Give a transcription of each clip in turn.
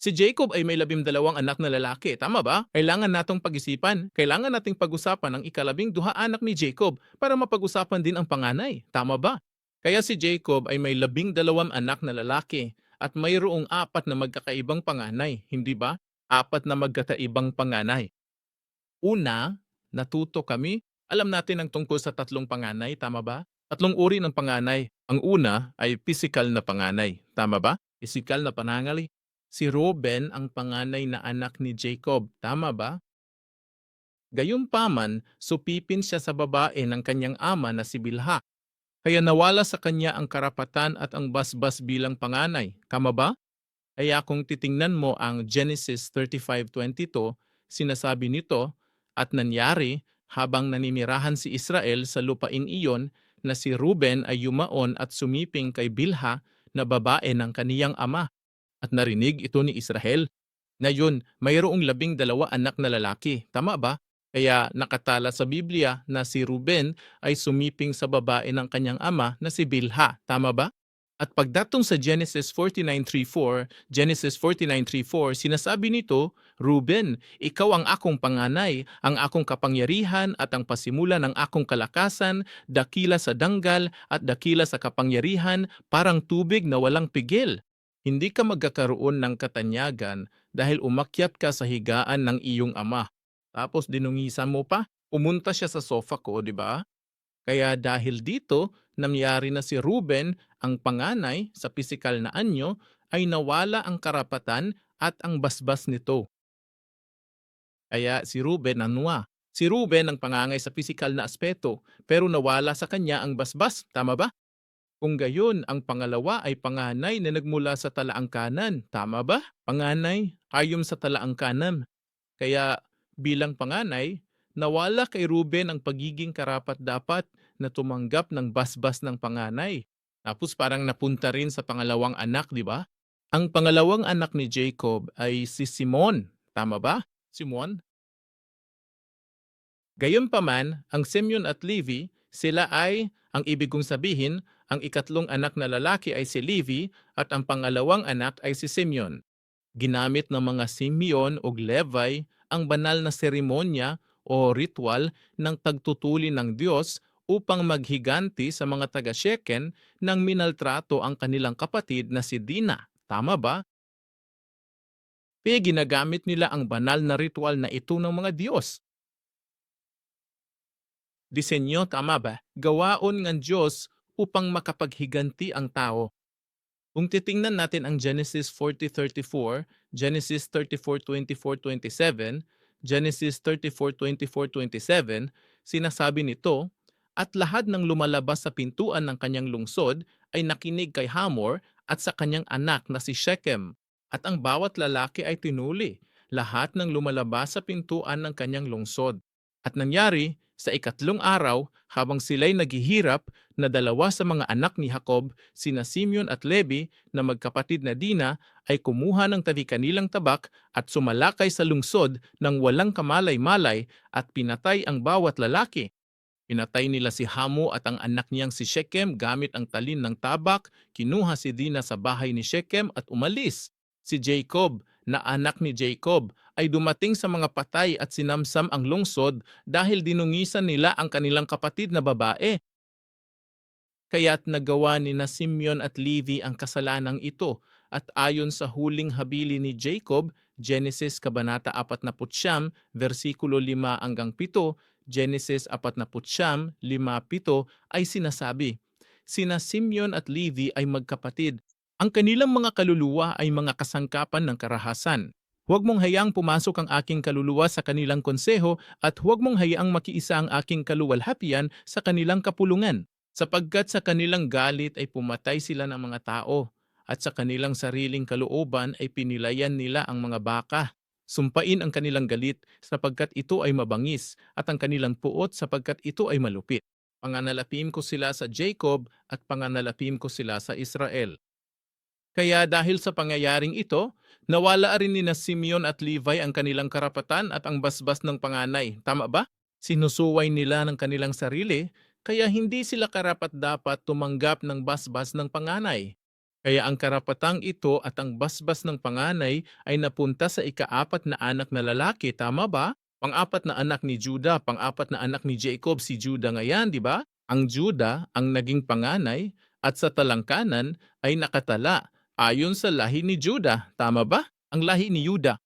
Si Jacob ay may 12 anak na lalaki, tama ba? Kailangan natong pag-isipan. Kailangan nating pag-usapan ang ikalabing duha anak ni Jacob para mapag-usapan din ang panganay, tama ba? Kaya si Jacob ay may 12 anak na lalaki at mayroong 4 na magkakaibang panganay, hindi ba? 4 na magkakaibang panganay. Una, natuto kami, alam natin ang tungkol sa tatlong panganay, tama ba? Tatlong uri ng panganay. Ang una ay physical na panganay, tama ba? Physical na panganay. Si Reuben ang panganay na anak ni Jacob, tama ba? Gayunpaman, supipin siya sa babae ng kanyang ama na si Bilha. Kaya nawala sa kanya ang karapatan at ang basbas bilang panganay, tama ba? Kaya kung titingnan mo ang Genesis 35:22, sinasabi nito, at nangyari habang naninirahan si Israel sa lupain iyon na si Ruben ay yumaon at sumiping kay Bilha na babae ng kaniyang ama. At narinig ito ni Israel. Ngayon, mayroong 12 anak na lalaki, tama ba? Kaya nakatala sa Biblia na si Ruben ay sumiping sa babae ng kanyang ama na si Bilha, tama ba? At pagdatong sa Genesis 49:34, sinasabi nito, Ruben, ikaw ang akong panganay, ang akong kapangyarihan at ang pasimula ng akong kalakasan, dakila sa danggal at dakila sa kapangyarihan, parang tubig na walang pigil. Hindi ka magkakaroon ng katanyagan dahil umakyat ka sa higaan ng iyong ama. Tapos dinungisan mo pa, pumunta siya sa sofa ko, di ba? Kaya dahil dito, nangyari na si Ruben, ang panganay sa pisikal na anyo, ay nawala ang karapatan at ang basbas nito. Kaya si Ruben nanua. Si Ruben ang pangangay sa pisikal na aspeto, pero nawala sa kanya ang basbas, tama ba? Kung gayon, ang pangalawa ay panganay na nagmula sa talaang kanan, tama ba? Panganay ayon sa talaang kanan. Kaya bilang panganay, nawala kay Ruben ang pagiging karapat-dapat na tumanggap ng basbas ng panganay. Tapos parang napunta rin sa pangalawang anak, di ba? Ang pangalawang anak ni Jacob ay si Simon. Tama ba? Simon? Gayunpaman, ang Simeon at Levi, sila ay, ang ibig kong sabihin, ang ikatlong anak na lalaki ay si Levi at ang pangalawang anak ay si Simeon. Ginamit ng mga Simeon o Levi ang banal na seremonya o ritual ng pagtutuli ng Diyos upang maghiganti sa mga taga-Sheken nang minaltrato ang kanilang kapatid na si Dina. Tama ba? Kaya ginagamit nila ang banal na ritual na ito ng mga Diyos. Disenyo, tama ba? Gawaon ng Diyos upang makapaghiganti ang tao. Kung titingnan natin ang Genesis 40:34, Genesis 34:24-27, Genesis 34:24-27, sinasabi nito, at lahat ng lumalabas sa pintuan ng kanyang lungsod ay nakinig kay Hamor at sa kanyang anak na si Shechem, at ang bawat lalaki ay tinuli, lahat ng lumalabas sa pintuan ng kanyang lungsod. At nangyari, sa ikatlong araw, habang sila'y naghihirap, na dalawa sa mga anak ni Jacob, sina Simeon at Levi, na magkapatid na Dina, ay kumuha ng tabi-kanilang tabak at sumalakay sa lungsod ng walang kamalay-malay at pinatay ang bawat lalaki. Pinatay nila si Hamo at ang anak niyang si Shechem gamit ang talin ng tabak, kinuha si Dina sa bahay ni Shechem at umalis. Si Jacob, na anak ni Jacob, ay dumating sa mga patay at sinamsam ang lungsod dahil dinungisan nila ang kanilang kapatid na babae. Kaya't nagawa ni na Simeon at Levi ang kasalanang ito at ayon sa huling habili ni Jacob, Genesis Kabanata 49, versikulo 5-7, Genesis 49, 5-7 ay sinasabi, sina Simeon at Levi ay magkapatid. Ang kanilang mga kaluluwa ay mga kasangkapan ng karahasan. Huwag mong hayaang pumasok ang aking kaluluwa sa kanilang konseho at huwag mong hayaang makiisa ang aking kaluwalhatian sa kanilang kapulungan. Sapagkat sa kanilang galit ay pumatay sila ng mga tao, at sa kanilang sariling kalooban ay pinilayan nila ang mga baka. Sumpain ang kanilang galit sapagkat ito ay mabangis, at ang kanilang puot sapagkat ito ay malupit. Panganalapim ko sila sa Jacob at panganalapim ko sila sa Israel. Kaya dahil sa pangyayaring ito, nawala rin ni na Simeon at Levi ang kanilang karapatan at ang basbas ng panganay. Tama ba? Sinusuway nila ng kanilang sarili, kaya hindi sila karapat-dapat tumanggap ng basbas ng panganay. Kaya ang karapatang ito at ang basbas ng panganay ay napunta sa ikaapat na anak na lalaki, tama ba? Pang-apat na anak ni Judah, pang-apat na anak ni Jacob, si Judah ngayon, di ba? Ang Judah ang naging panganay at sa talangkanan ay nakatala ayon sa lahi ni Judah, tama ba? Ang lahi ni Judah.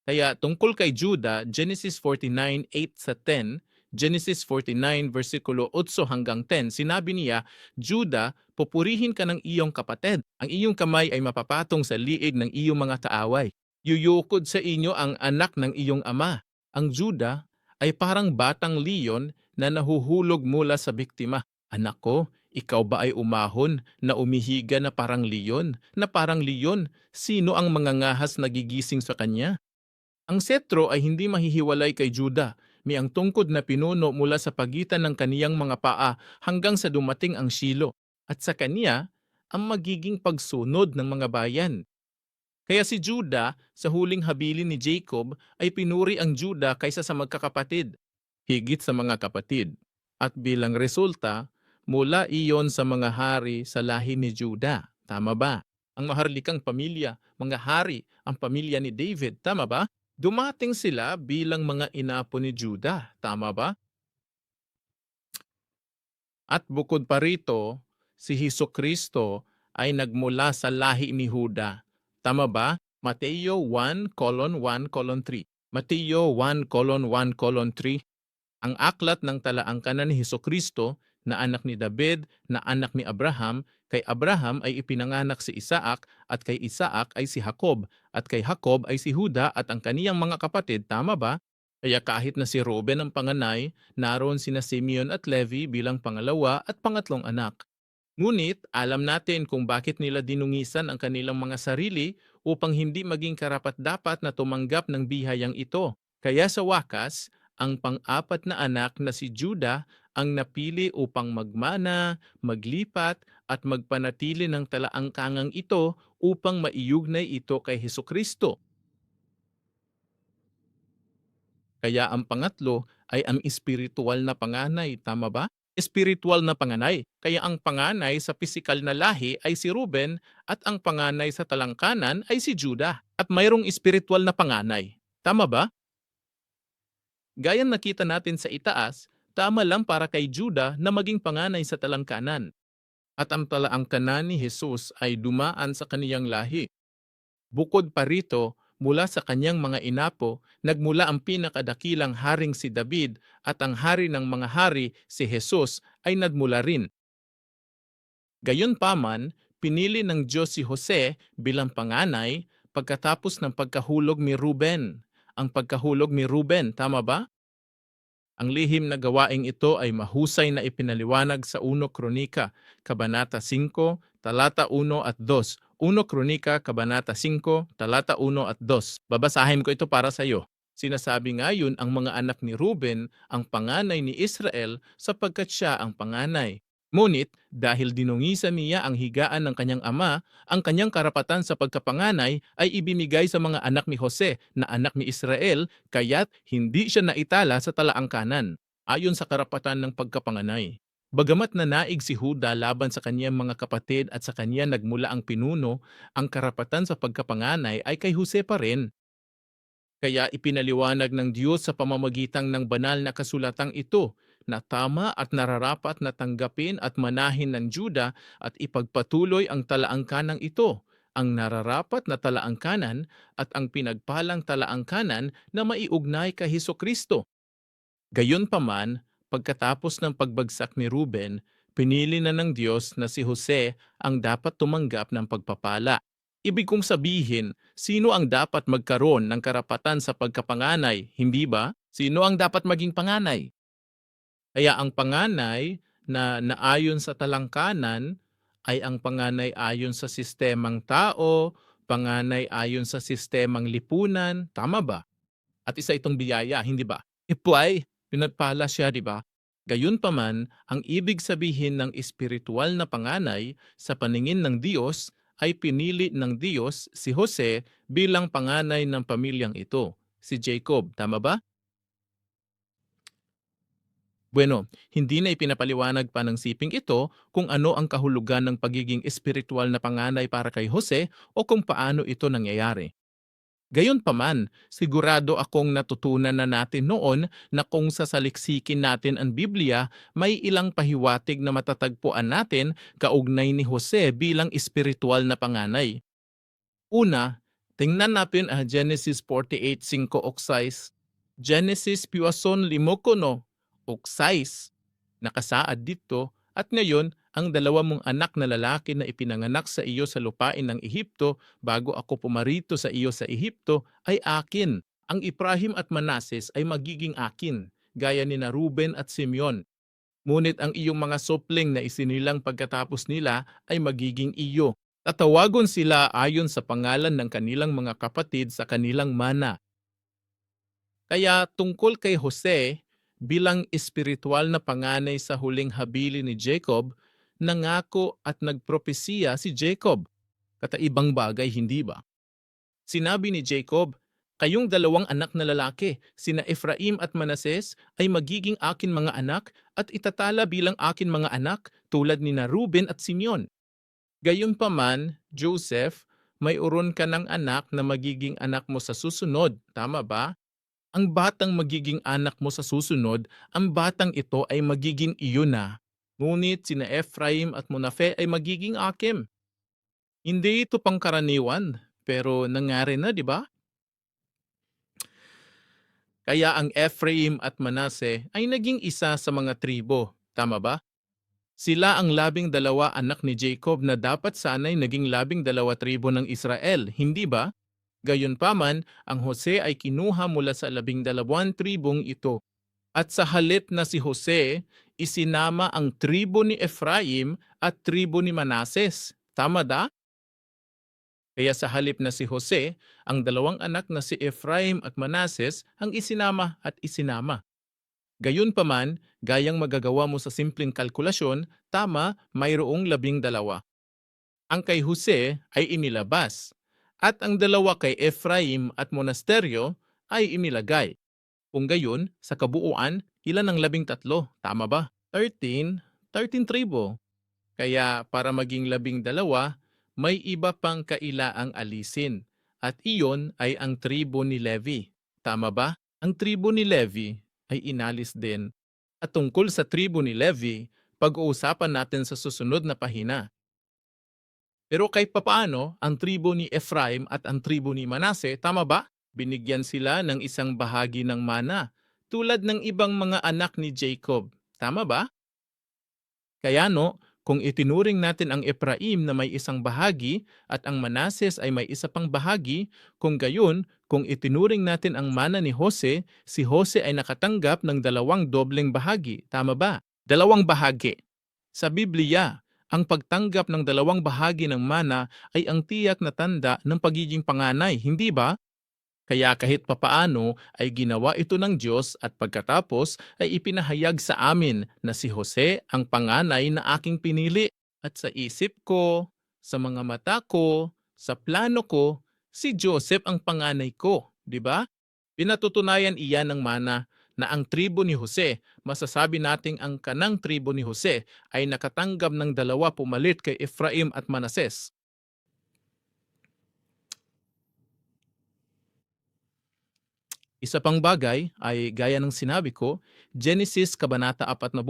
Kaya tungkol kay Judah, Genesis 49:8 sa 10, Genesis 49 versikulo 8 hanggang 10, sinabi niya, Judah, pupurihin ka ng iyong kapatid. Ang iyong kamay ay mapapatong sa liig ng iyong mga kaaway. Yuyukod sa inyo ang anak ng iyong ama. Ang Judah ay parang batang leon na nahuhulog mula sa biktima. Anak ko, ikaw ba ay umahon na umihiga na parang leon? Na parang leon, sino ang mangangahas na gigising sa kanya? Ang setro ay hindi mahihiwalay kay Juda, may ang tungkod na pinuno mula sa pagitan ng kaniyang mga paa hanggang sa dumating ang Shilo, at sa kaniya ang magiging pagsunod ng mga bayan. Kaya si Juda sa huling habilin ni Jacob ay pinuri ang Juda kaysa sa magkakapatid, higit sa mga kapatid. At bilang resulta, mula iyon sa mga hari sa lahi ni Juda. Tama ba? Ang maharlikang pamilya, mga hari, ang pamilya ni David. Tama ba? Dumating sila bilang mga inapo ni Juda. Tama ba? At bukod pa rito, si Hesukristo ay nagmula sa lahi ni Huda. Tama ba? Mateo 1:1:3. Mateo 1:1:3. Ang aklat ng talaangkanan ni Hesukristo na anak ni David, na anak ni Abraham, kay Abraham ay ipinanganak si Isaac at kay Isaac ay si Jacob at kay Jacob ay si Huda at ang kaniyang mga kapatid, tama ba? Kaya kahit na si Reuben ang panganay, naroon sina Simeon at Levi bilang pangalawa at pangatlong anak. Ngunit alam natin kung bakit nila dinungisan ang kanilang mga sarili upang hindi maging karapat-dapat na tumanggap ng bihayang ito. Kaya sa wakas, ang pang-apat na anak na si Judah ang napili upang magmana, maglipat at magpanatili ng talaangkangang ito upang maiugnay ito kay Hesukristo. Kaya ang pangatlo ay ang espiritual na panganay, tama ba? Espiritual na panganay. Kaya ang panganay sa pisikal na lahi ay si Ruben at ang panganay sa talangkanan ay si Judah. At mayroong espiritual na panganay. Tama ba? Gayang nakita natin sa itaas, tama lang para kay Judah na maging panganay sa talangkanan. At ang talaangkanan ni Jesus ay dumaan sa kaniyang lahi. Bukod pa rito, mula sa kanyang mga inapo, nagmula ang pinakadakilang haring si David at ang hari ng mga hari, si Jesus, ay nagmula rin. Gayunpaman, pinili ng Diyos si Jose bilang panganay pagkatapos ng pagkahulog ni Ruben. Ang pagkahulog ni Ruben, tama ba? Ang lihim na gawaing ito ay mahusay na ipinaliwanag sa 1 Kronika, Kabanata 5, talata 1 at 2. 1 Kronika, Kabanata 5, talata 1 at 2. Babasahin ko ito para sa iyo. Sinasabi ngayon ang mga anak ni Ruben ang panganay ni Israel sapagkat siya ang panganay. Ngunit dahil dinungisan niya ang higaan ng kanyang ama, ang kanyang karapatan sa pagkapanganay ay ibinigay sa mga anak ni Jose na anak ni Israel, kaya't hindi siya naitala sa talaangkanan, ayon sa karapatan ng pagkapanganay. Bagamat nanaig si Huda laban sa kanyang mga kapatid at sa kanya nagmula ang pinuno, ang karapatan sa pagkapanganay ay kay Jose pa rin. Kaya ipinaliwanag ng Diyos sa pamamagitan ng banal na kasulatang ito na tama at nararapat na tanggapin at manahin ng Juda at ipagpatuloy ang talaangkanang ito, ang nararapat na talaangkanan at ang pinagpalang talaangkanan na maiugnay kay Hesukristo. Gayunpaman, pagkatapos ng pagbagsak ni Ruben, pinili na ng Diyos na si Jose ang dapat tumanggap ng pagpapala. Ibig kong sabihin, sino ang dapat magkaroon ng karapatan sa pagkapanganay, hindi ba? Sino ang dapat maging panganay? Kaya ang panganay na naayon sa talangkanan ay ang panganay ayon sa sistemang tao, panganay ayon sa sistemang lipunan, tama ba? At isa itong biyaya, hindi ba? Ipway, pinagpala siya, di ba? Gayunpaman, ang ibig sabihin ng espiritual na panganay sa paningin ng Diyos ay pinili ng Diyos si Jose bilang panganay ng pamilyang ito, si Jacob, tama ba? Bueno, hindi na ipinapaliwanag pa ng siping ito kung ano ang kahulugan ng pagiging espiritual na panganay para kay Jose o kung paano ito nangyayari. Gayunpaman, sigurado akong natutunan na natin noon na kung sasaliksikin natin ang Biblia, may ilang pahiwatig na matatagpuan natin kaugnay ni Jose bilang espiritual na panganay. Una, tingnan natin ang Genesis 48:5 oksais. Genesis piwason limokono oksais. Nakasaad dito at ngayon ang dalawa mong anak na lalaki na ipinanganak sa iyo sa lupain ng Ehipto bago ako pumarito sa iyo sa Ehipto ay akin. Ang Ephraim at Manases ay magiging akin, gaya ni na Ruben at Simeon. Ngunit ang iyong mga supling na isinilang pagkatapos nila ay magiging iyo. Tatawagon sila ayon sa pangalan ng kanilang mga kapatid sa kanilang mana. Kaya tungkol kay Jose, bilang espiritual na panganay sa huling habili ni Jacob, nangako at nagpropesiya si Jacob. Kataibang bagay, hindi ba? Sinabi ni Jacob, kayong dalawang anak na lalaki, sina Ephraim at Manases, ay magiging akin mga anak at itatala bilang akin mga anak tulad ni na Ruben at Simeon. Gayunpaman, Joseph, may uron ka ng anak na magiging anak mo sa susunod, tama ba? Ang batang magiging anak mo sa susunod, ang batang ito ay magiging iyo na. Ngunit sina Ephraim at Manasseh ay magiging akin. Hindi ito pangkaraniwan, pero nangyari na, di ba? Kaya ang Ephraim at Manasseh ay naging isa sa mga tribo, tama ba? Sila ang 12 anak ni Jacob na dapat sana'y naging 12 tribo ng Israel, hindi ba? Gayunpaman, ang Jose ay kinuha mula sa 12 tribong ito. At sa halip na si Jose, isinama ang tribo ni Ephraim at tribo ni Manases. Tama da? Kaya sa halip na si Jose, ang dalawang anak na si Ephraim at Manases ang isinama at isinama. Gayunpaman, gayang magagawa mo sa simpleng kalkulasyon, tama, mayroong 12. Ang kay Jose ay inilabas, at ang dalawa kay Ephraim at Monasteryo ay inilagay. Kung gayon, sa kabuuan, ilan ang 13? Tama ba? 13 tribo. Kaya para maging 12, may iba pang kailaang alisin. At iyon ay ang tribo ni Levi. Tama ba? Ang tribo ni Levi ay inalis din. At tungkol sa tribo ni Levi, pag-uusapan natin sa susunod na pahina. Pero kahit papaano, ang tribo ni Ephraim at ang tribo ni Manasseh, tama ba? Binigyan sila ng isang bahagi ng mana, tulad ng ibang mga anak ni Jacob. Tama ba? Kaya no, kung itinuring natin ang Ephraim na may isang bahagi at ang Manases ay may isa pang bahagi, kung gayon, kung itinuring natin ang mana ni Jose, si Jose ay nakatanggap ng 2 dobleng bahagi. Tama ba? 2 bahagi. Sa Biblia, ang pagtanggap ng 2 bahagi ng mana ay ang tiyak na tanda ng pagiging panganay, hindi ba? Kaya kahit papaano ay ginawa ito ng Diyos at pagkatapos ay ipinahayag sa amin na si Jose ang panganay na aking pinili. At sa isip ko, sa mga mata ko, sa plano ko, si Joseph ang panganay ko, di ba? Pinatutunayan iyan ng mana na ang tribo ni Jose, masasabi nating ang kanang tribo ni Jose ay nakatanggap ng 2 pumalit kay Ephraim at Manases. Isa pang bagay ay gaya ng sinabi ko, Genesis Kabanata 48,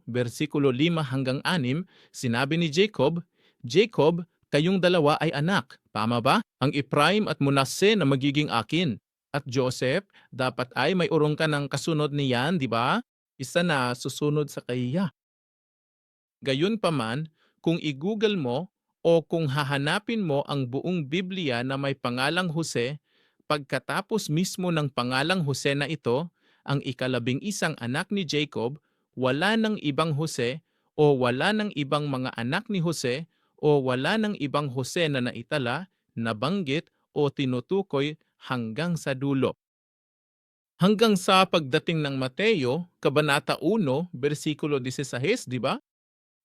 versikulo 5 hanggang 6, sinabi ni Jacob, Jacob, kayong dalawa ay anak, tama ba? Ang Ephraim at Manasseh na magiging akin. At Joseph, dapat ay may urong ka ng kasunod niyan, di ba? Isa na susunod sa kaiya. Gayunpaman, kung i-google mo o kung hahanapin mo ang buong Biblia na may pangalang Jose, pagkatapos mismo ng pangalang Jose na ito, ang 11 anak ni Jacob, wala ng ibang Jose o wala ng ibang mga anak ni Jose o wala ng ibang Jose na naitala, nabanggit o tinutukoy hanggang sa dulo. Hanggang sa pagdating ng Mateo, Kabanata 1, versikulo 16, di ba?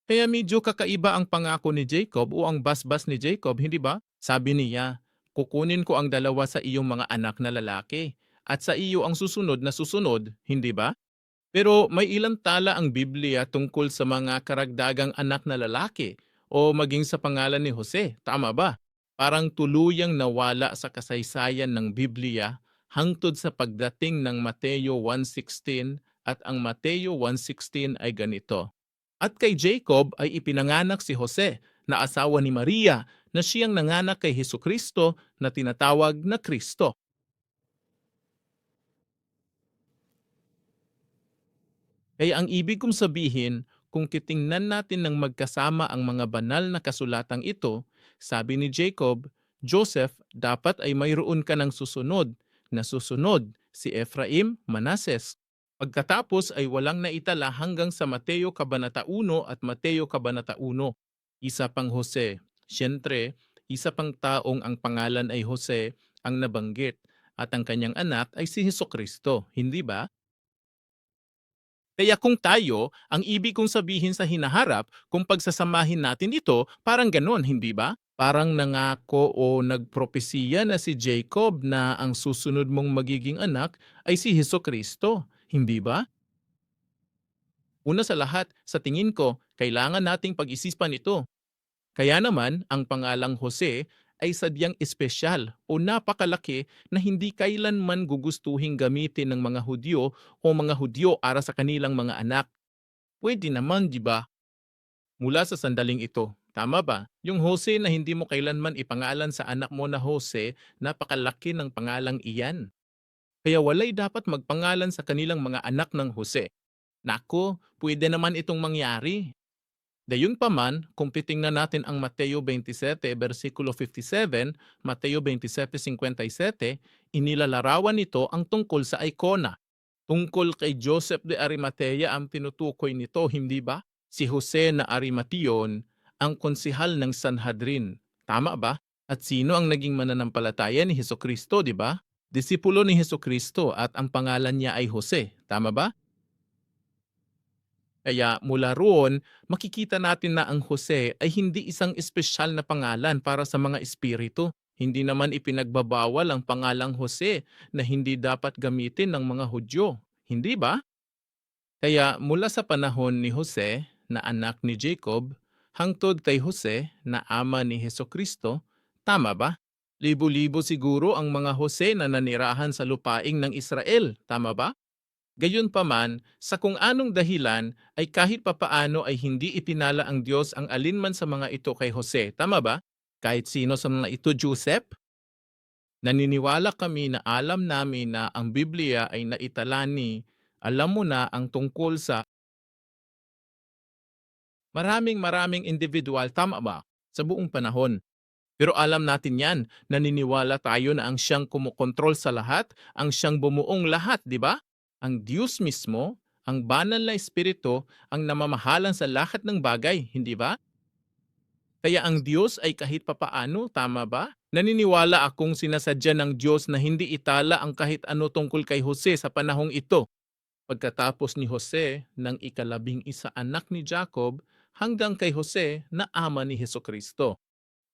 Kaya medyo kakaiba ang pangako ni Jacob o ang basbas ni Jacob, hindi ba? Sabi niya, kukunin ko ang 2 sa iyong mga anak na lalaki at sa iyo ang susunod na susunod, hindi ba? Pero may ilang tala ang Biblia tungkol sa mga karagdagang anak na lalaki o maging sa pangalan ni Jose, tama ba? Parang tuluyang nawala sa kasaysayan ng Biblia hangtod sa pagdating ng Mateo 1:16 at ang Mateo 1:16 ay ganito. At kay Jacob ay ipinanganak si Jose na asawa ni Maria na siyang nanganak kay Hesukristo na tinatawag na Kristo. Kaya ang ibig kong sabihin, kung titingnan natin ng magkasama ang mga banal na kasulatang ito, sabi ni Jacob, Joseph, dapat ay mayroon ka ng susunod, na susunod, si Ephraim, Manases. Pagkatapos ay walang naitala hanggang sa Mateo Kabanata 1 at Mateo Kabanata 1. Isa pang Jose. Siyempre, isa pang taong ang pangalan ay Jose ang nabanggit at ang kanyang anak ay si Hesukristo, hindi ba? Kaya kung tayo, ang ibig kong sabihin sa hinaharap, kung pagsasamahin natin ito, parang ganon, hindi ba? Parang nangako o nagpropesiya na si Jacob na ang susunod mong magiging anak ay si Heso Kristo, hindi ba? Una sa lahat, sa tingin ko, kailangan nating pag-isipan ito. Kaya naman, ang pangalang Jose ay sadyang espesyal o napakalaki na hindi kailanman gugustuhing gamitin ng mga Hudyo o mga Hudyo para sa kanilang mga anak. Pwede naman, di ba? Mula sa sandaling ito, tama ba? Yung Jose na hindi mo kailanman ipangalan sa anak mo na Jose, napakalaki ng pangalang iyan. Kaya walay dapat magpangalan sa kanilang mga anak ng Jose. Nako, pwede naman itong mangyari. Gayunpaman, kung titingnan natin ang Mateo 27, versikulo 57, Mateo 27:57, inilalarawan nito ang tungkol sa ikona. Tungkol kay Joseph de Arimatea ang tinutukoy nito, hindi ba? Si Jose na Arimateon, ang konsihal ng Sanhedrin. Tama ba? At sino ang naging mananampalataya ni Hesukristo, di ba? Disipulo ni Hesukristo at ang pangalan niya ay Jose. Tama ba? Kaya mula roon, makikita natin na ang Jose ay hindi isang espesyal na pangalan para sa mga espiritu. Hindi naman ipinagbabawal ang pangalang Jose na hindi dapat gamitin ng mga Hudyo. Hindi ba? Kaya mula sa panahon ni Jose na anak ni Jacob, hangtod kay Jose na ama ni Heso Kristo, tama ba? Libo-libo siguro ang mga Jose na nanirahan sa lupaing ng Israel, tama ba? Gayunpaman, sa kung anong dahilan ay kahit papaano ay hindi ipinala ang Diyos ang alinman sa mga ito kay Jose, tama ba? Kahit sino sa mga ito, Joseph? Naniniwala kami na alam namin na ang Biblia ay naitala ni, alam mo na ang tungkol sa maraming individual, tama ba? Sa buong panahon. Pero alam natin yan, naniniwala tayo na ang siyang kumukontrol sa lahat, ang siyang bumuong lahat, di ba? Ang Diyos mismo, ang banal na espiritu, ang namamahalan sa lahat ng bagay, hindi ba? Kaya ang Diyos ay kahit papaano, tama ba? Naniniwala akong sinasadya ng Diyos na hindi itala ang kahit ano tungkol kay Jose sa panahong ito. Pagkatapos ni Jose ng ika-11 anak ni Jacob hanggang kay Jose na ama ni Hesukristo.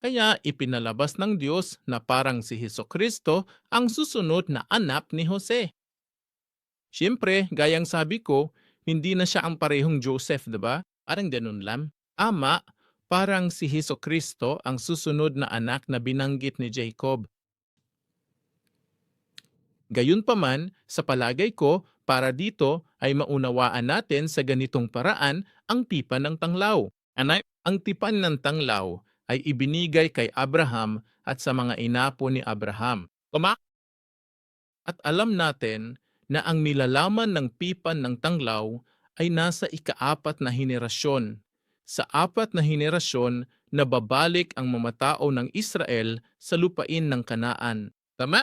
Kaya ipinalabas ng Diyos na parang si Hesukristo ang susunod na anak ni Jose. Siyempre, gayang sabi ko, hindi na siya ang parehong Joseph, diba? Parang ganun lang. Ama, parang si Hesukristo ang susunod na anak na binanggit ni Jacob. Gayunpaman, sa palagay ko, para dito ay maunawaan natin sa ganitong paraan ang tipan ng tanglaw. Ang tipan ng tanglaw ay ibinigay kay Abraham at sa mga inapo ni Abraham. At alam natin na ang nilalaman ng tipan ng tanglaw ay nasa ika-4 na henerasyon. Sa 4 na henerasyon na babalik ang mamatao ng Israel sa lupain ng Kanaan. Tama?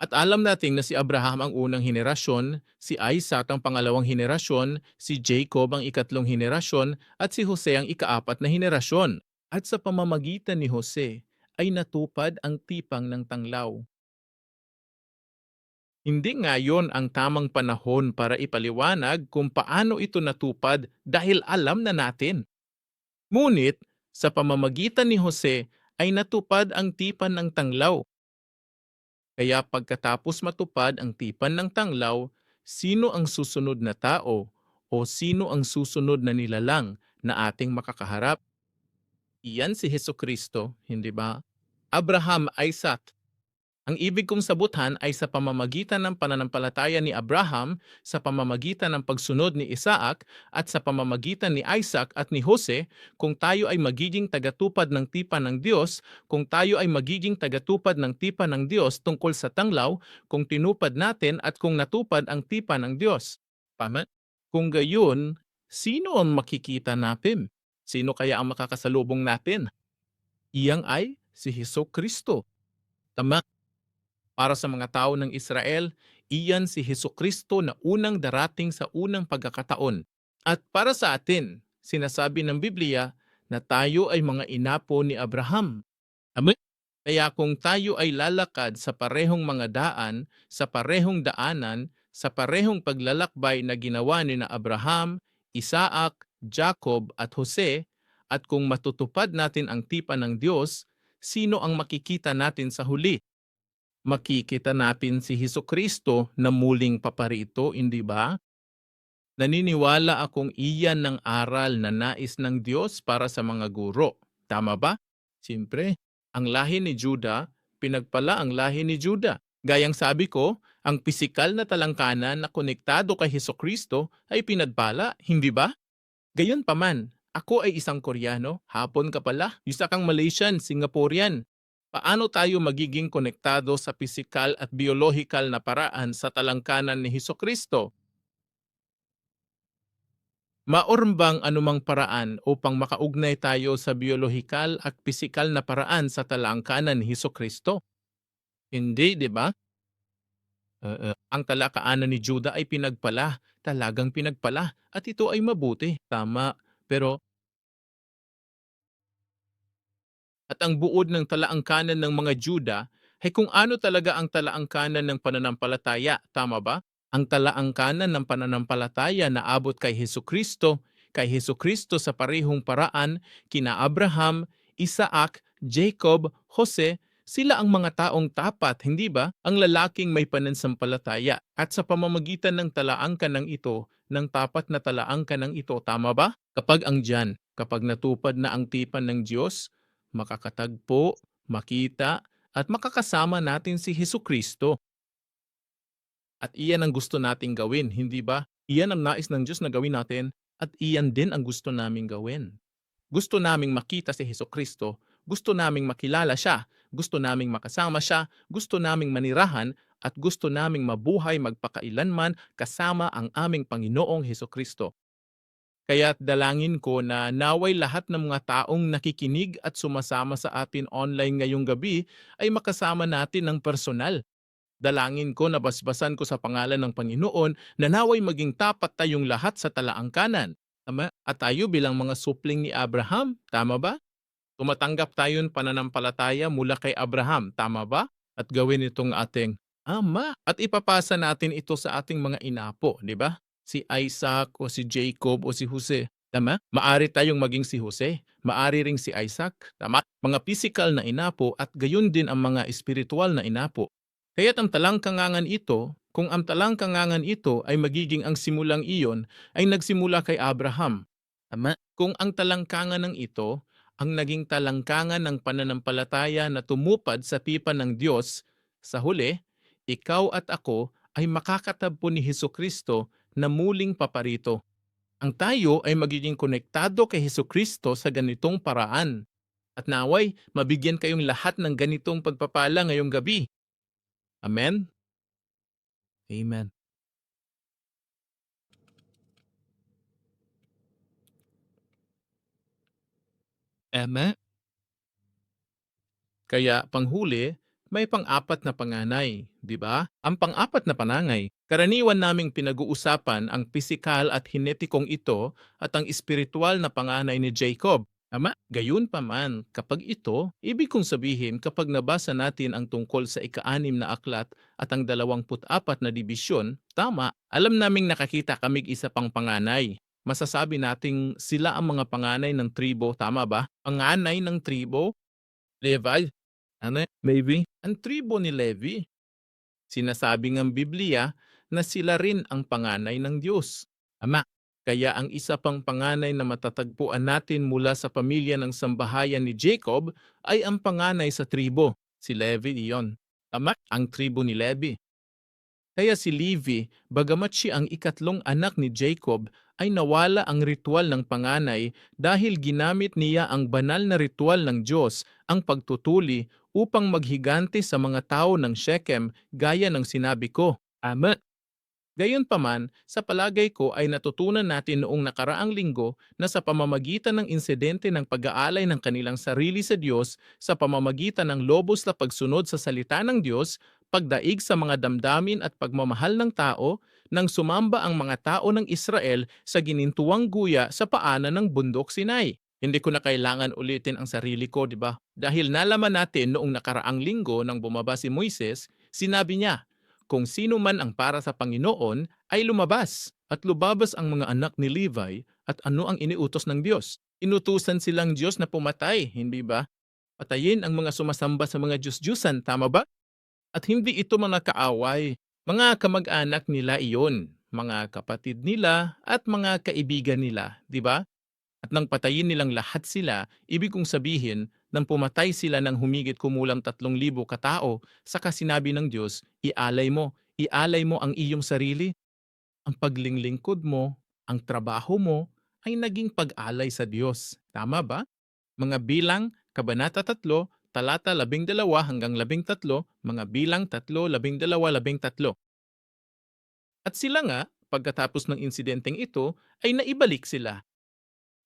At alam natin na si Abraham ang unang henerasyon, si Isaac ang pangalawang henerasyon, si Jacob ang ikatlong henerasyon, at si Jose ang ika-4 na henerasyon. At sa pamamagitan ni Jose ay natupad ang tipang ng tanglaw. Hindi ngayon ang tamang panahon para ipaliwanag kung paano ito natupad dahil alam na natin. Ngunit sa pamamagitan ni Jose ay natupad ang tipan ng tanglaw. Kaya pagkatapos matupad ang tipan ng tanglaw, Sino ang susunod na tao o sino ang susunod na nilalang na ating makakaharap? Iyan si Heso Kristo, hindi ba? Abraham, Isaac. Ang ibig kong sabutan ay sa pamamagitan ng pananampalataya ni Abraham, sa pamamagitan ng pagsunod ni Isaac, at sa pamamagitan ni Isaac at ni Jose, kung tayo ay magiging tagatupad ng tipan ng Diyos, kung tayo ay magiging tagatupad ng tipan ng Diyos tungkol sa tanglaw, kung tinupad natin at kung natupad ang tipan ng Diyos. Tama? Kung gayon, sino ang makikita natin? Sino kaya ang makakasalubong natin? Iyang ay si Heso Kristo. Tama? Para sa mga tao ng Israel, iyan si Hesukristo na unang darating sa unang pagkakataon. At para sa atin, sinasabi ng Biblia na tayo ay mga inapo ni Abraham. Amen. Kaya kung tayo ay lalakad sa parehong mga daan, sa parehong daanan, sa parehong paglalakbay na ginawa ni na Abraham, Isaac, Jacob at Jose, at kung matutupad natin ang tipan ng Diyos, sino ang makikita natin sa huli? Makikita natin si Hesukristo na muling paparito, hindi ba? Naniniwala akong iyan ng aral na nais ng Diyos para sa mga guro. Tama ba? Siyempre, ang lahi ni Juda, pinagpala ang lahi ni Juda. Gayang sabi ko, ang pisikal na talangkanan na konektado kay Hesukristo ay pinagpala, hindi ba? Gayunpaman, ako ay isang Koreano, Hapon ka pala, isa kang Malaysian, Singaporean. Paano tayo magiging konektado sa pisikal at biolohikal na paraan sa talangkanan ni Hesukristo? Maoron bang anumang paraan upang makaugnay tayo sa biolohikal at pisikal na paraan sa talangkanan ni Hesukristo? Hindi, di ba? Ang talakaanan ni Juda ay pinagpala, talagang pinagpala, at ito ay mabuti, tama. Pero at ang buod ng talaangkanan ng mga Juda ay kung ano talaga ang talaangkanan ng pananampalataya, tama ba? Ang talaangkanan ng pananampalataya na abot kay Heso Kristo sa parehong paraan kina Abraham, Isaac, Jacob, Jose, sila ang mga taong tapat, hindi ba? Ang lalaking may pananampalataya at sa pamamagitan ng talaangkan ng ito, ng tapat na talaangkan ng ito, tama ba? Kapag natupad na ang tipan ng Diyos, makakatagpo, makita, at makakasama natin si Heso Kristo. At iyan ang gusto nating gawin, hindi ba? Iyan ang nais ng Diyos na gawin natin at iyan din ang gusto naming gawin. Gusto naming makita si Heso Kristo, gusto naming makilala siya, gusto naming makasama siya, gusto naming manirahan, at gusto naming mabuhay magpakailanman kasama ang aming Panginoong Heso Kristo. Kaya't dalangin ko na naway lahat ng mga taong nakikinig at sumasama sa atin online ngayong gabi ay makasama natin ng personal. Dalangin ko na basbasan ko sa pangalan ng Panginoon na naway maging tapat tayong lahat sa talaangkanan. Tama? At tayo bilang mga supling ni Abraham, tama ba? Tumatanggap tayo ng pananampalataya mula kay Abraham, tama ba? At gawin itong ating ama. At ipapasa natin ito sa ating mga inapo, di ba? Si Isaac o si Jacob o si Jose. Tama? Maari tayong maging si Jose. Maari ring si Isaac. Tama? Mga physical na inapo at gayon din ang mga espiritual na inapo. Kaya't ang talangkangangan ito, kung ang talangkangangan ito ay magiging ang simulang iyon, ay nagsimula kay Abraham. Tama? Kung ang talangkangan ng ito, ang naging talangkangan ng pananampalataya na tumupad sa tipan ng Diyos, sa huli, ikaw at ako ay makakatabpo ni Heso Kristo na muling paparito. Ang tayo ay magiging konektado kay Heso Kristo sa ganitong paraan. At naway, mabigyan kayong lahat ng ganitong pagpapala ngayong gabi. Amen? Amen. Amen. Kaya panghuli, may pang-apat na panganay, di ba? Ang pang-apat na panangay, karaniwan naming pinag-uusapan ang pisikal at hinetikong ito at ang espiritual na panganay ni Jacob. Tama? Gayunpaman, kapag ito, ibig kong sabihin kapag nabasa natin ang tungkol sa ika-6 na aklat at ang 24 na dibisyon, tama, alam naming nakakita kamig isa pang panganay. Masasabi nating sila ang mga panganay ng tribo, tama ba? Panganay ng tribo, Levi, ano, maybe? Ang tribo ni Levi. Sinasabi ng Biblia na sila rin ang panganay ng Diyos. Ama, kaya ang isa pang panganay na matatagpuan natin mula sa pamilya ng sambahayan ni Jacob ay ang panganay sa tribo, si Levi iyon. Tama, ang tribo ni Levi. Kaya si Levi, bagamat siya ang ikatlong anak ni Jacob, ay nawala ang ritual ng panganay dahil ginamit niya ang banal na ritual ng Diyos, ang pagtutuli, upang maghigante sa mga tao ng Shechem gaya ng sinabi ko. Ama. Gayunpaman, sa palagay ko ay natutunan natin noong nakaraang linggo na sa pamamagitan ng insidente ng pag-aalay ng kanilang sarili sa Diyos, sa pamamagitan ng lobos na pagsunod sa salita ng Diyos, pagdaig sa mga damdamin at pagmamahal ng tao, nang sumamba ang mga tao ng Israel sa ginintuwang guya sa paanan ng bundok Sinai. Hindi ko na kailangan ulitin ang sarili ko, di ba? Dahil nalaman natin noong nakaraang linggo nang bumaba si Moises, sinabi niya, kung sino man ang para sa Panginoon ay lumabas at lumabas ang mga anak ni Levi at ano ang iniutos ng Diyos. Inutusan silang Diyos na pumatay, hindi ba? Patayin ang mga sumasamba sa mga Diyos-Diyusan, tama ba? At hindi ito mga kaaway, mga kamag-anak nila iyon, mga kapatid nila at mga kaibigan nila, di ba? At nang patayin nilang lahat sila, ibig kong sabihin, nang pumatay sila ng humigit kumulang 3,000 katao, saka sinabi ng Diyos, ialay mo ang iyong sarili, ang paglilingkod mo, ang trabaho mo, ay naging pag-alay sa Diyos. Tama ba? Mga bilang, Kabanata 3, talata 12 hanggang 13, mga bilang 3, 12, 13. At sila nga, pagkatapos ng insidenteng ito, ay naibalik sila.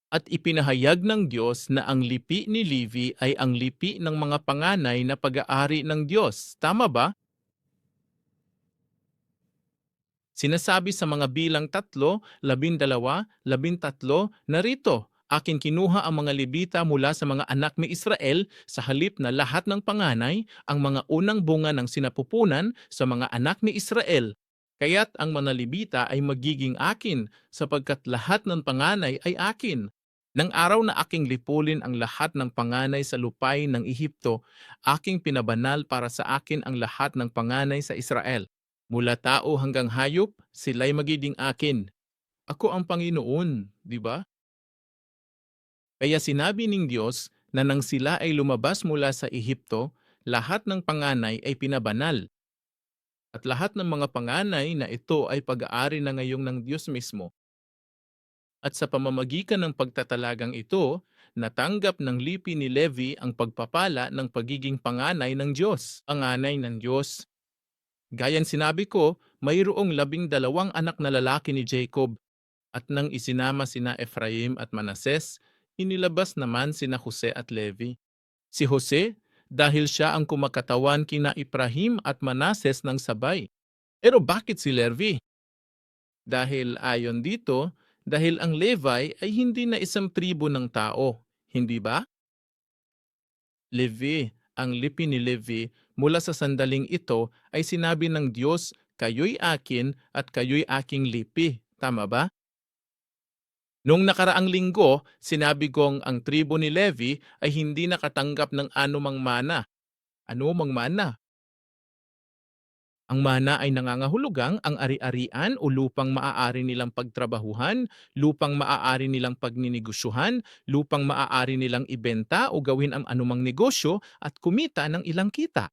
At ipinahayag ng Diyos na ang lipi ni Levi ay ang lipi ng mga panganay na pag-aari ng Diyos. Tama ba? Sinasabi sa mga bilang 3, 12, 13, narito, akin kinuha ang mga Levita mula sa mga anak ni Israel sa halip na lahat ng panganay, ang mga unang bunga ng sinapupunan sa mga anak ni Israel. Kaya't ang mga Levita ay magiging akin, sapagkat lahat ng panganay ay akin. Nang araw na aking lipulin ang lahat ng panganay sa lupay ng Ehipto, aking pinabanal para sa akin ang lahat ng panganay sa Israel. Mula tao hanggang hayop, sila'y magiging akin. Ako ang Panginoon, di ba? Kaya sinabi ng Diyos na nang sila ay lumabas mula sa Ehipto, lahat ng panganay ay pinabanal. At lahat ng mga panganay na ito ay pag-aari na ngayong ng Diyos mismo. At sa pamamagitan ng pagtatalagang ito, natanggap ng lipi ni Levi ang pagpapala ng pagiging panganay ng Diyos. Panganay ng Diyos. Gayang sinabi ko, mayroong 12 anak na lalaki ni Jacob, at nang isinama sina Ephraim at Manases, inilabas naman sina Jose at Levi. Si Jose, dahil siya ang kumakatawan kina Ephraim at Manases ng sabay. Pero bakit si Levi? Dahil ayon dito, dahil ang Levi ay hindi na isang tribo ng tao, hindi ba? Levi, ang lipi ni Levi, mula sa sandaling ito ay sinabi ng Diyos, kayo'y akin at kayo'y aking lipi. Tama ba? Noong nakaraang linggo, sinabi kong ang tribo ni Levi ay hindi nakatanggap ng anumang mana. Ano mang mana? Ang mana ay nangangahulugang ang ari-arian o lupang maaari nilang pagtrabahuhan, lupang maaari nilang pagninegosyohan, lupang maaari nilang ibenta o gawin ang anumang negosyo at kumita ng ilang kita.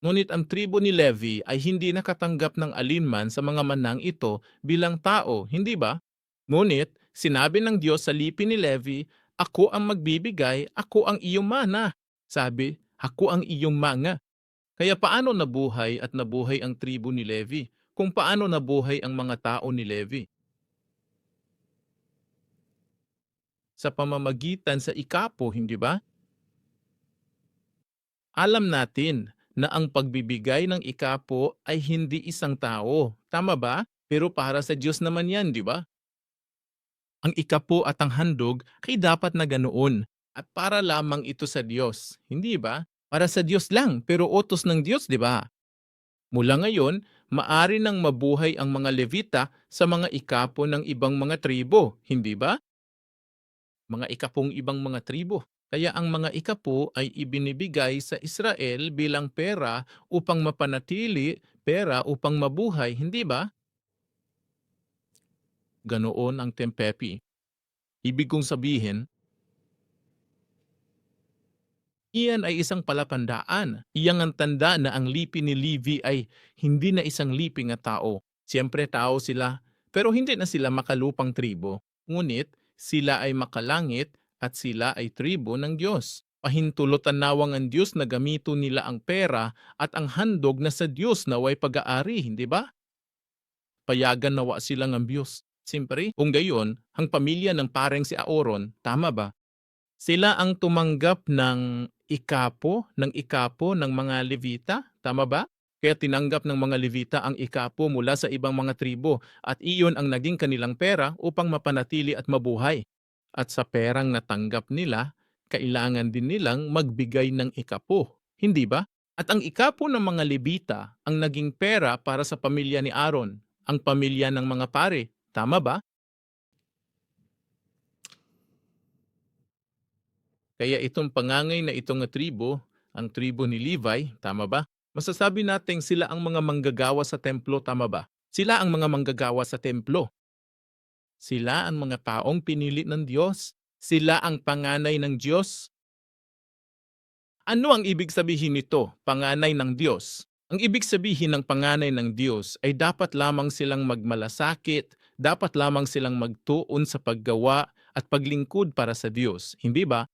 Ngunit ang tribo ni Levi ay hindi nakatanggap ng alinman sa mga manang ito bilang tao, hindi ba? Ngunit sinabi ng Diyos sa lipi ni Levi, ako ang magbibigay, ako ang iyong mana. Sabi, ako ang iyong manga. Kaya paano nabuhay at nabuhay ang tribo ni Levi? Kung paano nabuhay ang mga tao ni Levi? Sa pamamagitan sa ikapo, hindi ba? Alam natin na ang pagbibigay ng ikapo ay hindi isang tao. Tama ba? Pero para sa Diyos naman yan, di ba? Ang ikapo at ang handog ay dapat na ganoon at para lamang ito sa Diyos. Hindi ba? Para sa Diyos lang, pero utos ng Diyos, di ba? Mula ngayon, maari nang mabuhay ang mga Levita sa mga ikapo ng ibang mga tribo, hindi ba? Mga ikapong ibang mga tribo. Kaya ang mga ikapo ay ibinibigay sa Israel bilang pera upang mapanatili, pera upang mabuhay, hindi ba? Ganoon ang tempepi. Ibig kong sabihin, iyan ay isang palatandaan. Iyang ang tanda na ang lipi ni Levi ay hindi na isang lipi nga tao. Siyempre tao sila, pero hindi na sila makalupang tribo. Ngunit sila ay makalangit at sila ay tribo ng Diyos. Pahintulutan nawang ang Diyos na gamito nila ang pera at ang handog na sa Diyos naway pag-aari, hindi ba? Payagan nawa silang ang Diyos. Siyempre, kung gayon, ang pamilya ng pareng si Aaron, tama ba? Sila ang tumanggap ng ikapo ng mga Levita, tama ba? Kaya tinanggap ng mga Levita ang ikapo mula sa ibang mga tribo at iyon ang naging kanilang pera upang mapanatili at mabuhay. At sa perang natanggap nila, kailangan din nilang magbigay ng ikapo, hindi ba? At ang ikapo ng mga Levita ang naging pera para sa pamilya ni Aaron, ang pamilya ng mga pare, tama ba? Kaya itong pangangay na itong tribo, ang tribo ni Levi, tama ba? Masasabi nating sila ang mga manggagawa sa templo, tama ba? Sila ang mga manggagawa sa templo. Sila ang mga taong pinili ng Diyos. Sila ang panganay ng Diyos. Ano ang ibig sabihin nito, panganay ng Diyos? Ang ibig sabihin ng panganay ng Diyos ay dapat lamang silang magmalasakit, dapat lamang silang magtuon sa paggawa at paglingkod para sa Diyos. Hindi ba?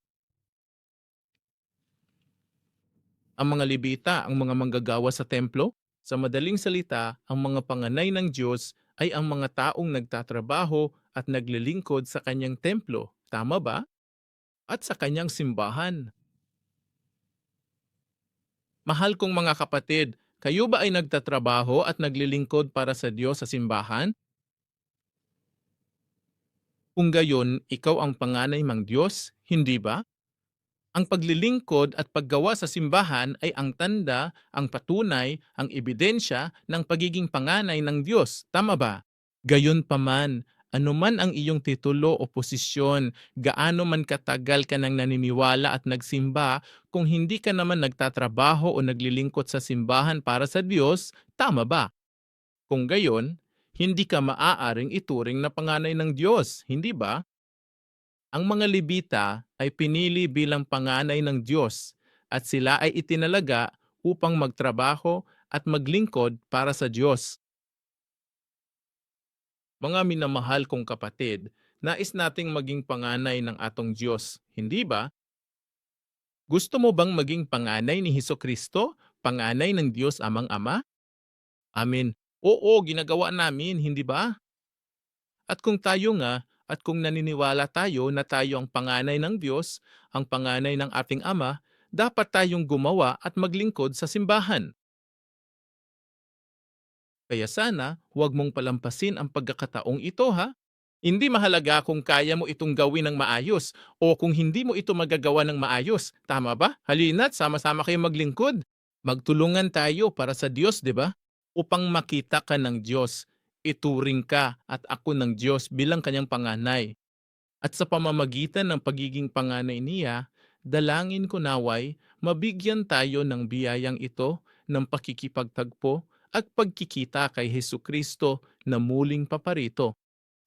Ang mga Levita ang mga manggagawa sa templo? Sa madaling salita, ang mga panganay ng Diyos ay ang mga taong nagtatrabaho at naglilingkod sa kanyang templo. Tama ba? At sa kanyang simbahan. Mahal kong mga kapatid, kayo ba ay nagtatrabaho at naglilingkod para sa Diyos sa simbahan? Kung gayon, ikaw ang panganay mang Diyos, hindi ba? Ang paglilingkod at paggawa sa simbahan ay ang tanda, ang patunay, ang ebidensya ng pagiging panganay ng Diyos. Tama ba? Gayunpaman, anuman ang iyong titulo o posisyon, gaano man katagal ka nang naniniwala at nagsimba, kung hindi ka naman nagtatrabaho o naglilingkod sa simbahan para sa Diyos, tama ba? Kung gayon, hindi ka maaaring ituring na panganay ng Diyos, hindi ba? Ang mga Levita ay pinili bilang panganay ng Diyos at sila ay itinalaga upang magtrabaho at maglingkod para sa Diyos. Mga minamahal kong kapatid, nais nating maging panganay ng atong Diyos, hindi ba? Gusto mo bang maging panganay ni Hesus Kristo, panganay ng Diyos Amang Ama? Amen. Oo, ginagawa namin, hindi ba? At kung tayo nga, at kung naniniwala tayo na tayo ang panganay ng Diyos, ang panganay ng ating Ama, dapat tayong gumawa at maglingkod sa simbahan. Kaya sana, huwag mong palampasin ang pagkakataong ito ha. Hindi mahalaga kung kaya mo itong gawin ng maayos o kung hindi mo ito magagawa ng maayos. Tama ba? Halina't sama-sama kayo maglingkod. Magtulungan tayo para sa Diyos, di ba? Upang makita ka ng Diyos, ituring ka at ako ng Diyos bilang kanyang panganay. At sa pamamagitan ng pagiging panganay niya, dalangin ko naway mabigyan tayo ng biyayang ito ng pakikipagtagpo at pagkikita kay Hesu Kristo na muling paparito.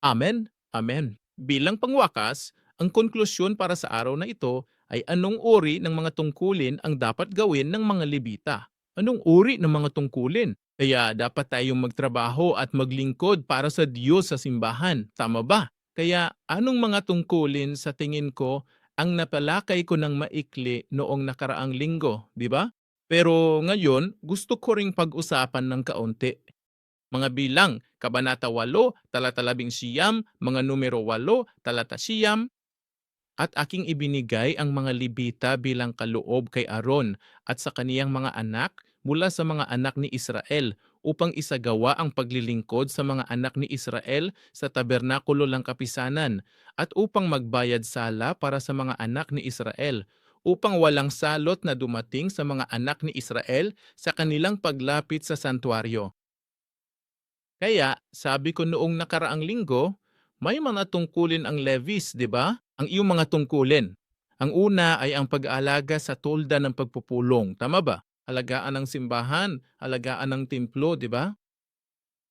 Amen? Amen. Bilang pangwakas, ang konklusyon para sa araw na ito ay anong uri ng mga tungkulin ang dapat gawin ng mga Levita? Anong uri ng mga tungkulin? Kaya dapat tayong magtrabaho at maglingkod para sa Diyos sa simbahan. Tama ba? Kaya anong mga tungkulin sa tingin ko ang napalakay ko ng maikli noong nakaraang linggo, di ba? Pero ngayon, gusto ko ring pag-usapan ng kaunti. Mga bilang, Kabanata 8, talata 11, mga numero 8, talata 9, at aking ibinigay ang mga Libita bilang kaloob kay Aaron at sa kaniyang mga anak mula sa mga anak ni Israel upang isagawa ang paglilingkod sa mga anak ni Israel sa tabernakulo ng kapisanan at upang magbayad sala para sa mga anak ni Israel upang walang salot na dumating sa mga anak ni Israel sa kanilang paglapit sa santuaryo. Kaya, sabi ko noong nakaraang linggo, may mga tungkulin ang Levis, di ba? Ang iyong mga tungkulin. Ang una ay ang pag-aalaga sa tolda ng pagpupulong. Tama ba? Alagaan ng simbahan, alagaan ng templo, di ba?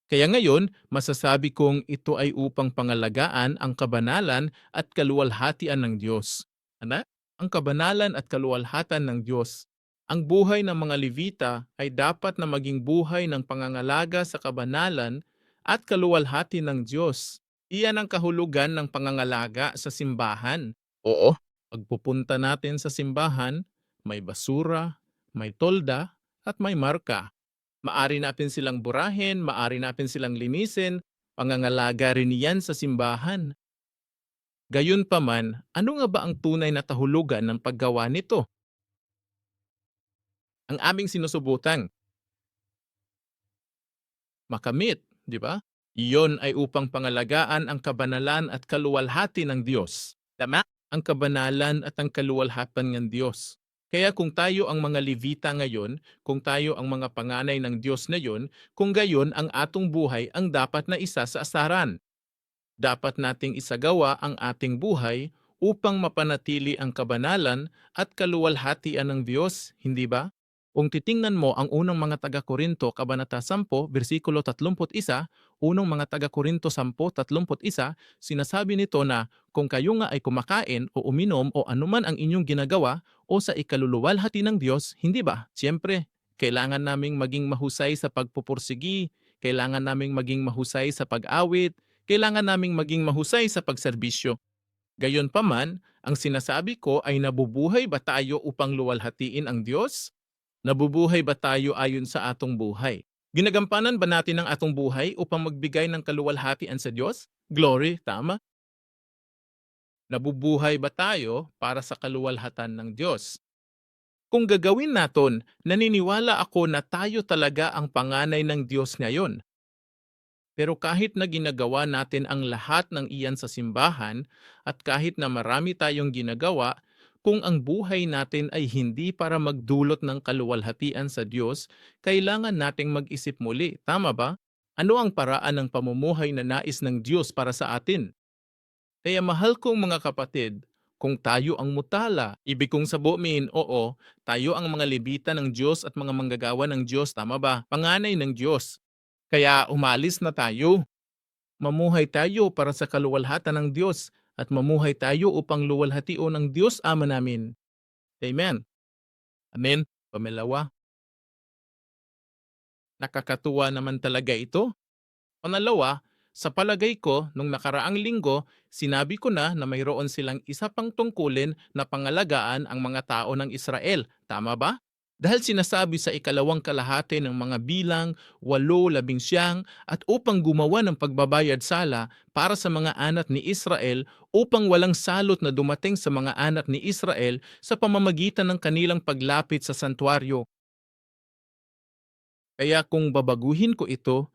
Kaya ngayon, masasabi kong ito ay upang pangalagaan ang kabanalan at kaluwalhatian ng Diyos. Ano? Ang kabanalan at kaluwalhatian ng Diyos. Ang buhay ng mga Levita ay dapat na maging buhay ng pangangalaga sa kabanalan at kaluwalhati ng Diyos. Iyan ang kahulugan ng pangangalaga sa simbahan. Oo, pagpupunta natin sa simbahan, may basura, may tolda, at may marka. Maari natin silang burahin, maari natin silang linisin, pangangalaga rin yan sa simbahan. Gayunpaman, ano nga ba ang tunay na kahulugan ng paggawa nito? Ang aming sinusubukan, makamit, di ba? Iyon ay upang pangalagaan ang kabanalan at kaluwalhati ng Diyos. Tama? Ang kabanalan at ang kaluwalhatian ng Diyos. Kaya kung tayo ang mga Levita ngayon, kung tayo ang mga panganay ng Diyos ngayon, kung gayon ang atong buhay ang dapat na isa sa asaran. Dapat nating isagawa ang ating buhay upang mapanatili ang kabanalan at kaluwalhatian ng Diyos, hindi ba? Kung titingnan mo ang unang mga taga-Korinto, Kabanata 10, versikulo 31, unang mga taga-Korinto 10:31, sinasabi nito na kung kayo nga ay kumakain o uminom o anuman ang inyong ginagawa o sa ikaluluwalhati ng Diyos, hindi ba? Siyempre, kailangan naming maging mahusay sa pagpupursigi, kailangan naming maging mahusay sa pag-awit, kailangan naming maging mahusay sa pagserbisyo. Gayunpaman, ang sinasabi ko ay nabubuhay ba tayo upang luwalhatiin ang Diyos? Nabubuhay ba tayo ayon sa atong buhay? Ginagampanan ba natin ang atong buhay upang magbigay ng kaluwalhatian sa Diyos? Glory, tama? Nabubuhay ba tayo para sa kaluwalhatan ng Diyos? Kung gagawin naton, naniniwala ako na tayo talaga ang panganay ng Diyos ngayon. Pero kahit na ginagawa natin ang lahat ng iyan sa simbahan at kahit na marami tayong ginagawa, kung ang buhay natin ay hindi para magdulot ng kaluwalhatian sa Diyos, kailangan nating mag-isip muli, tama ba? Ano ang paraan ng pamumuhay na nais ng Diyos para sa atin? Kaya mahal kong mga kapatid, kung tayo ang mutala, ibig kong sabihin, oo, tayo ang mga Levita ng Diyos at mga manggagawa ng Diyos, tama ba? Panganay ng Diyos. Kaya umalis na tayo. Mamuhay tayo para sa kaluwalhatan ng Diyos at mamuhay tayo upang luwalhatiin ng Diyos Ama namin. Amen. Amen. Pamelawa, nakakatuwa naman talaga ito. Panalawa, sa palagay ko, nung nakaraang linggo, sinabi ko na mayroon silang isa pang tungkulin na pangalagaan ang mga tao ng Israel. Tama ba? Dahil sinasabi sa ikalawang kalahati ng mga bilang, 8:11, at upang gumawa ng pagbabayad sala para sa mga anak ni Israel upang walang salot na dumating sa mga anak ni Israel sa pamamagitan ng kanilang paglapit sa santuaryo. Kaya kung babaguhin ko ito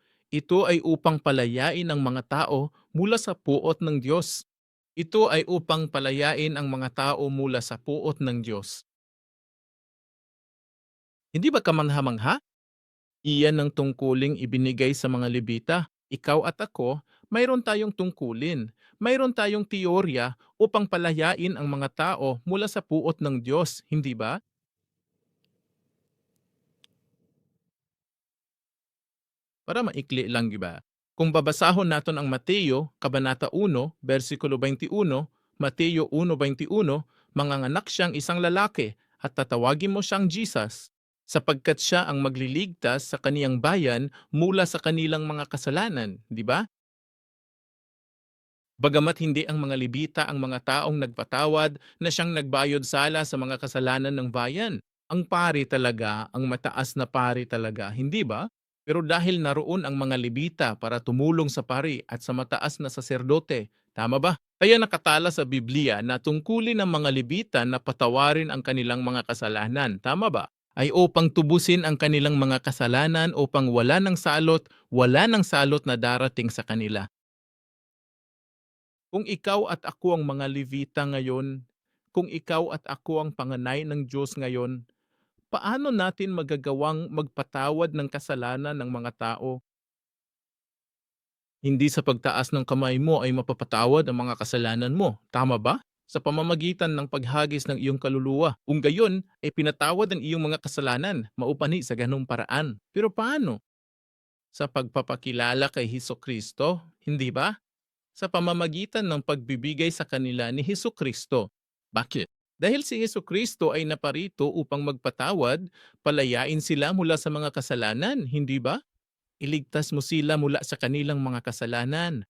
ay upang palayain ang mga tao mula sa puot ng Diyos. Ito ay upang palayain ang mga tao mula sa puot ng Diyos. Hindi ba kamangha-mangha? Iyan ang tungkuling ibinigay sa mga Levita. Ikaw at ako, mayroon tayong tungkulin. Mayroon tayong teorya upang palayain ang mga tao mula sa puot ng Diyos, hindi ba? Para maikli lang, di ba? Kung babasahon natin ang Mateo, Kabanata 1, versikulo 21, Mateo 1:21, manganganak siyang isang lalaki at tatawagin mo siyang Jesus, sapagkat siya ang magliligtas sa kaniyang bayan mula sa kanilang mga kasalanan, di ba? Bagamat hindi ang mga Levita ang mga taong nagpatawad na siyang nagbayad sala sa mga kasalanan ng bayan. Ang pari talaga, ang mataas na pari talaga, hindi ba? Pero dahil naroon ang mga Levita para tumulong sa pari at sa mataas na saserdote, tama ba? Kaya nakatala sa Biblia na tungkulin ng mga Levita na patawarin ang kanilang mga kasalanan, tama ba? Ay upang tubusin ang kanilang mga kasalanan upang wala ng salot na darating sa kanila. Kung ikaw at ako ang mga Levita ngayon, kung ikaw at ako ang panganay ng Diyos ngayon, paano natin magagawang magpatawad ng kasalanan ng mga tao? Hindi sa pagtaas ng kamay mo ay mapapatawad ang mga kasalanan mo, tama ba? Sa pamamagitan ng paghagis ng iyong kaluluwa. Kung gayon, ay pinatawad ang iyong mga kasalanan, maupani sa ganong paraan. Pero paano? Sa pagpapakilala kay Hesukristo, hindi ba? Sa pamamagitan ng pagbibigay sa kanila ni Hesukristo. Bakit? Dahil si Hesukristo ay naparito upang magpatawad, palayain sila mula sa mga kasalanan, hindi ba? Iligtas mo sila mula sa kanilang mga kasalanan.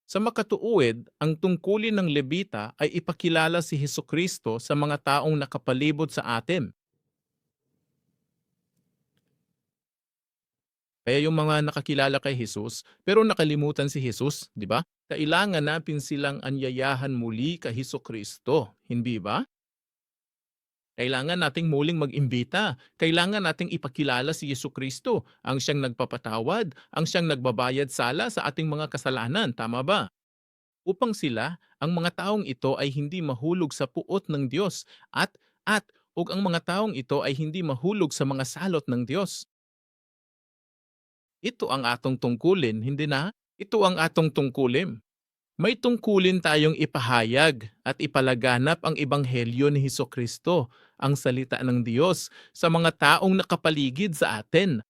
Sa makatuwid, ang tungkulin ng Levita ay ipakilala si Hesukristo sa mga taong nakapalibot sa atin. Kaya yung mga nakakilala kay Jesus, pero nakalimutan si Jesus, di ba? Kailangan natin silang anyayahan muli kay Hesukristo, hindi ba? Kailangan nating muling mag-imbita. Kailangan nating ipakilala si Hesukristo, ang siyang nagpapatawad, ang siyang nagbabayad sala sa ating mga kasalanan, tama ba? Upang sila, ang mga taong ito ay hindi mahulog sa puot ng Diyos at ug ang mga taong ito ay hindi mahulog sa mga salot ng Diyos. Ito ang atong tungkulin, hindi na? Ito ang atong tungkulin. May tungkulin tayong ipahayag at ipalaganap ang ebanghelyo ni Hesukristo, ang salita ng Diyos, sa mga taong nakapaligid sa atin.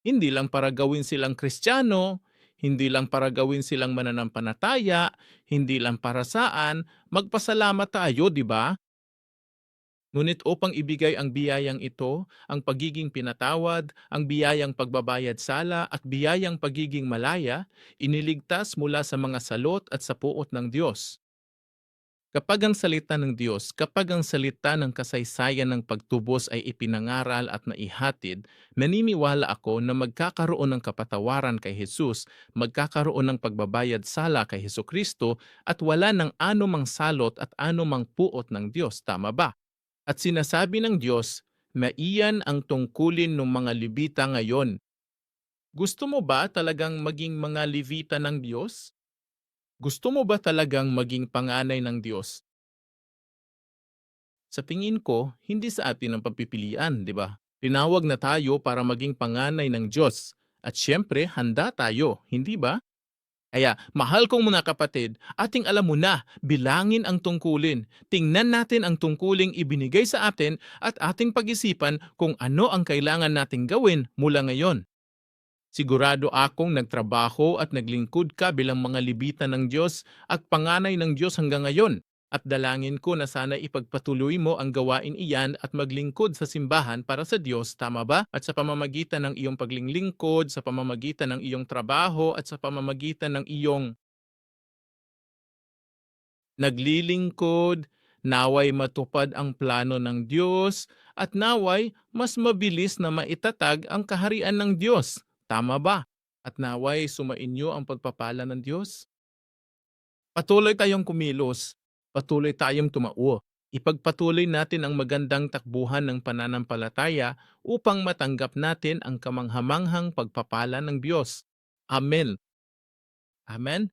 Hindi lang para gawin silang Kristiyano, hindi lang para gawin silang mananampalataya, hindi lang para saan, magpasalamat tayo, di ba? Ngunit upang ibigay ang biyayang ito, ang pagiging pinatawad, ang biyayang pagbabayad sala at biyayang pagiging malaya, iniligtas mula sa mga salot at sa puot ng Diyos. Kapag ang salita ng Diyos, kapag ang salita ng kasaysayan ng pagtubos ay ipinangaral at naihatid, naniniwala ako na magkakaroon ng kapatawaran kay Jesus, magkakaroon ng pagbabayad sala kay Hesus Kristo at wala ng anumang salot at anumang puot ng Diyos. Tama ba? At sinasabi ng Diyos na iyan ang tungkulin ng mga Levita ngayon. Gusto mo ba talagang maging mga Levita ng Diyos? Gusto mo ba talagang maging panganay ng Diyos? Sa tingin ko, hindi sa atin ang pagpipilian, di ba? Tinawag na tayo para maging panganay ng Diyos. At siyempre, handa tayo, hindi ba? Kaya, mahal kong mga kapatid, ating alam mo na, bilangin ang tungkulin. Tingnan natin ang tungkuling ibinigay sa atin at ating pag-isipan kung ano ang kailangan nating gawin mula ngayon. Sigurado akong nagtrabaho at naglingkod ka bilang mga libita ng Diyos at panganay ng Diyos hanggang ngayon. At dalangin ko na sana ipagpatuloy mo ang gawain iyan at maglingkod sa simbahan para sa Diyos, tama ba? At sa pamamagitan ng iyong paglilingkod, sa pamamagitan ng iyong trabaho, at sa pamamagitan ng iyong naglilingkod, naway matupad ang plano ng Diyos, at naway mas mabilis na maitatag ang kaharian ng Diyos. Tama ba? At naway sumainyo ang pagpapala ng Diyos. Patuloy tayong kumilos, patuloy tayong tumao. Ipagpatuloy natin ang magandang takbuhan ng pananampalataya upang matanggap natin ang kamanghamanghang pagpapala ng Diyos. Amen. Amen.